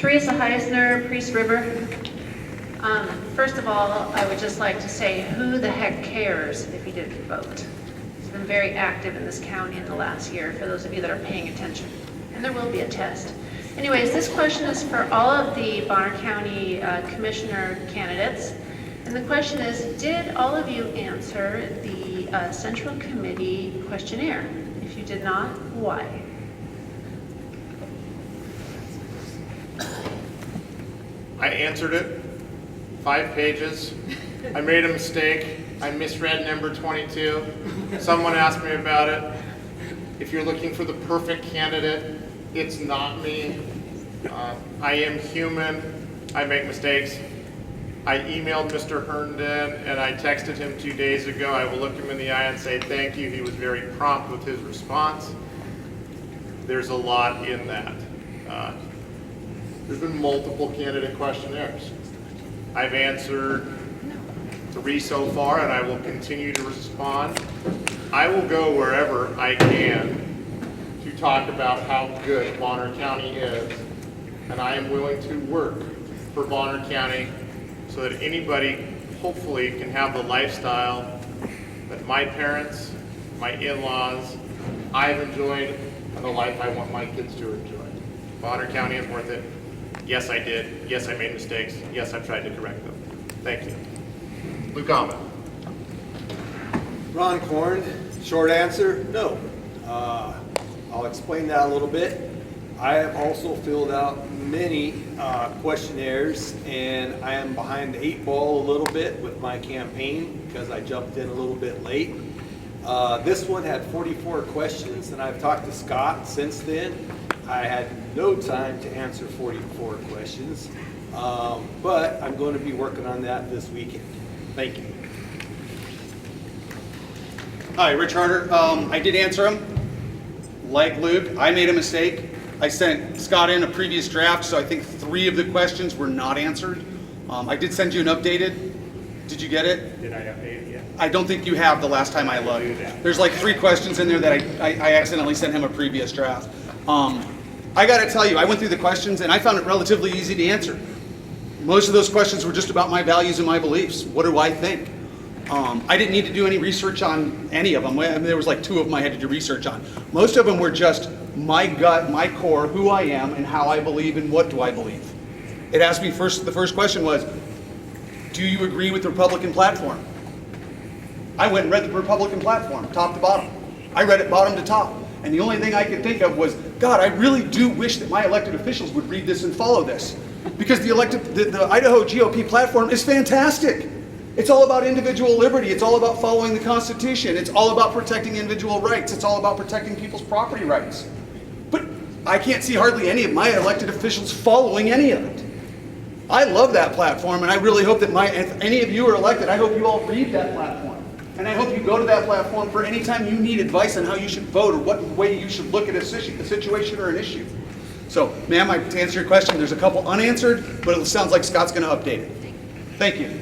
Teresa Heisner, Priest River. First of all, I would just like to say, who the heck cares if you didn't vote? It's been very active in this county in the last year, for those of you that are paying attention. And there will be a test. Anyways, this question is for all of the Bonner County Commissioner candidates. And the question is, did all of you answer the Central Committee questionnaire? If you did not, why? I answered it, 5 pages. I made a mistake. I misread number 22. Someone asked me about it. If you're looking for the perfect candidate, it's not me. I am human. I make mistakes. I emailed Mr. Herndon and I texted him 2 days ago. I will look him in the eye and say thank you. He was very prompt with his response. There's a lot in that. There's been multiple candidate questionnaires. I've answered 3 so far, and I will continue to respond. I will go wherever I can to talk about how good Bonner County is, and I am willing to work for Bonner County so that anybody hopefully can have the lifestyle that my parents, my in-laws, I've enjoyed, and the life I want my kids to enjoy. Bonner County is worth it. Yes, I did. Yes, I made mistakes. Yes, I've tried to correct them. Thank you. Lukamba. Ron Korn, short answer, no. I'll explain that a little bit. I have also filled out many questionnaires, and I am behind the 8 ball a little bit with my campaign because I jumped in a little bit late. This one had 44 questions, and I've talked to Scott since then. I had no time to answer 44 questions, but I'm going to be working on that this weekend. Thank you. Hi, Rich Harder. I did answer them. Like Luke, I made a mistake. I sent Scott in a previous draft, so I think 3 of the questions were not answered. I did send you an updated. Did you get it? Did I update it yet? I don't think you have the last time I looked. There's like 3 questions in there that I accidentally sent him a previous draft. I got to tell you, I went through the questions and I found it relatively easy to answer. Most of those questions were just about my values and my beliefs. What do I think? I didn't need to do any research on any of them. I mean, there was like 2 of them I had to do research on. Most of them were just my gut, my core, who I am, and how I believe and what do I believe. It asked me the first question was, do you agree with the Republican platform? I went and read the Republican platform, top to bottom. I read it bottom to top. And the only thing I could think of was, God, I really do wish that my elected officials would read this and follow this. Because the Idaho GOP platform is fantastic. It's all about individual liberty. It's all about following the Constitution. It's all about protecting individual rights. It's all about protecting people's property rights. But I can't see hardly any of my elected officials following any of it. I love that platform, and I really hope that if any of you are elected, I hope you all read that platform. And I hope you go to that platform for any time you need advice on how you should vote or what way you should look at a situation or an issue. So, ma'am, to answer your question, there's a couple unanswered, but it sounds like Scott's going to update it. Thank you.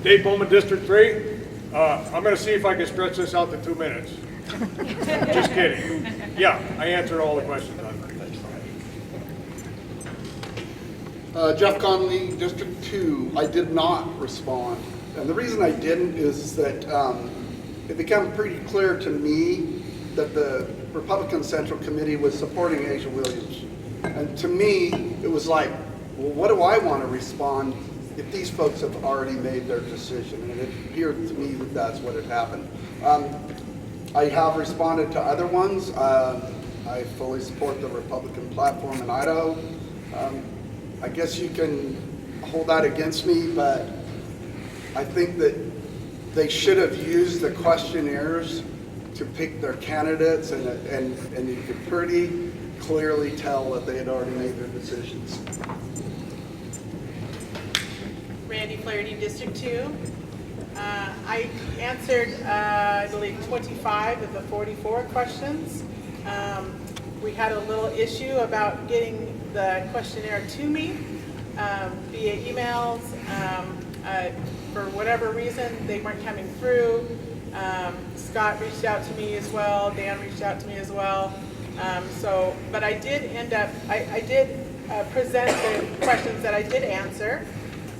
Dave Bowman, District 3. I'm going to see if I can stretch this out to 2 minutes. Just kidding. Yeah, I answered all the questions on it. Jeff Conley, District 2. I did not respond. And the reason I didn't is that it became pretty clear to me that the Republican Central Committee was supporting Asia Williams. And to me, it was like, well, what do I want to respond if these folks have already made their decision? And it appeared to me that that's what had happened. I have responded to other ones. I fully support the Republican platform in Idaho. I guess you can hold that against me, but I think that they should have used the questionnaires to pick their candidates, and you could pretty clearly tell that they had already made their decisions. Randy Flaherty, District 2. I answered, I believe, 25 of the 44 questions. We had a little issue about getting the questionnaire to me via emails. For whatever reason, they weren't coming through. Scott reached out to me as well. Dan reached out to me as well. But I did end up, I did present the questions that I did answer.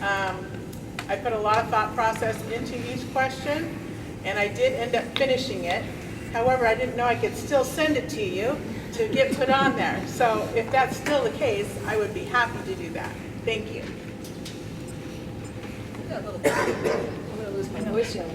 I put a lot of thought process into each question, and I did end up finishing it. However, I didn't know I could still send it to you to get put on there. So if that's still the case, I would be happy to do that. Thank you. I'm gonna lose my voice here.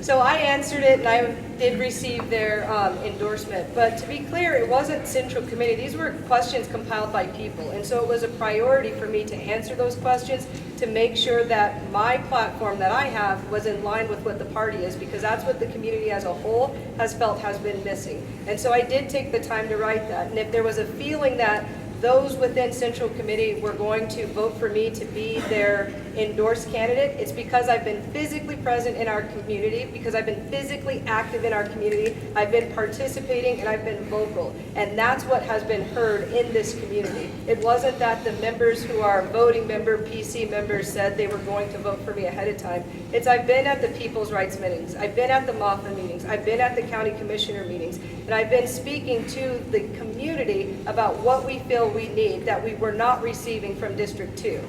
So I answered it, and I did receive their endorsement. But to be clear, it wasn't Central Committee. These were questions compiled by people. And so it was a priority for me to answer those questions to make sure that my platform that I have was in line with what the party is, because that's what the community as a whole has felt has been missing. And so I did take the time to write that. And if there was a feeling that those within Central Committee were going to vote for me to be their endorsed candidate, it's because I've been physically present in our community, because I've been physically active in our community, I've been participating, and I've been vocal. And that's what has been heard in this community. It wasn't that the members who are voting member, PC members, said they were going to vote for me ahead of time. It's I've been at the People's Rights meetings, I've been at the MAFA meetings, I've been at the county commissioner meetings, and I've been speaking to the community about what we feel we need that we were not receiving from District 2.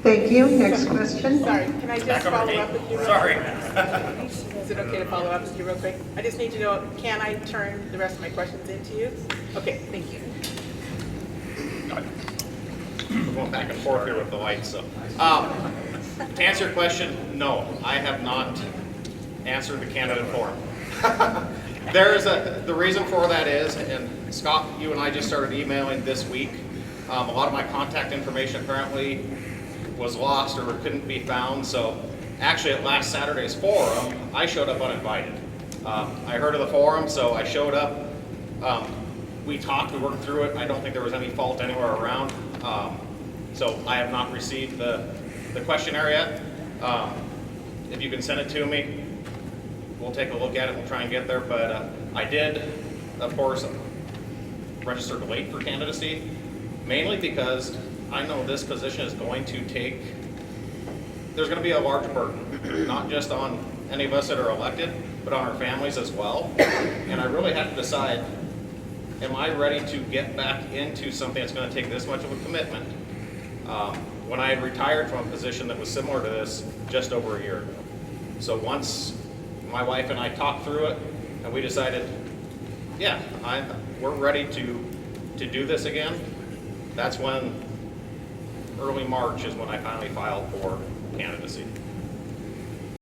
Thank you. Next question. Sorry, can I just follow up with you? Sorry. Is it okay to follow up with you real quick? I just need to know, can I turn the rest of my questions into you? Okay, thank you. We're going back and forth here with the lights, so. To answer your question, no, I have not answered the candidate forum. The reason for that is, and Scott, you and I just started emailing this week, a lot of my contact information apparently was lost or couldn't be found, so actually at last Saturday's forum, I showed up uninvited. I heard of the forum, so I showed up. We talked, we worked through it. I don't think there was any fault anywhere around. So I have not received the questionnaire yet. If you can send it to me, we'll take a look at it. We'll try and get there. But I did, of course, register late for candidacy, mainly because I know this position is going to take, there's going to be a large burden, not just on any of us that are elected, but on our families as well. And I really have to decide, am I ready to get back into something that's going to take this much of a commitment? When I had retired from a position that was similar to this just over a year ago. So once my wife and I talked through it, and we decided, yeah, we're ready to do this again, that's when, early March is when I finally filed for candidacy.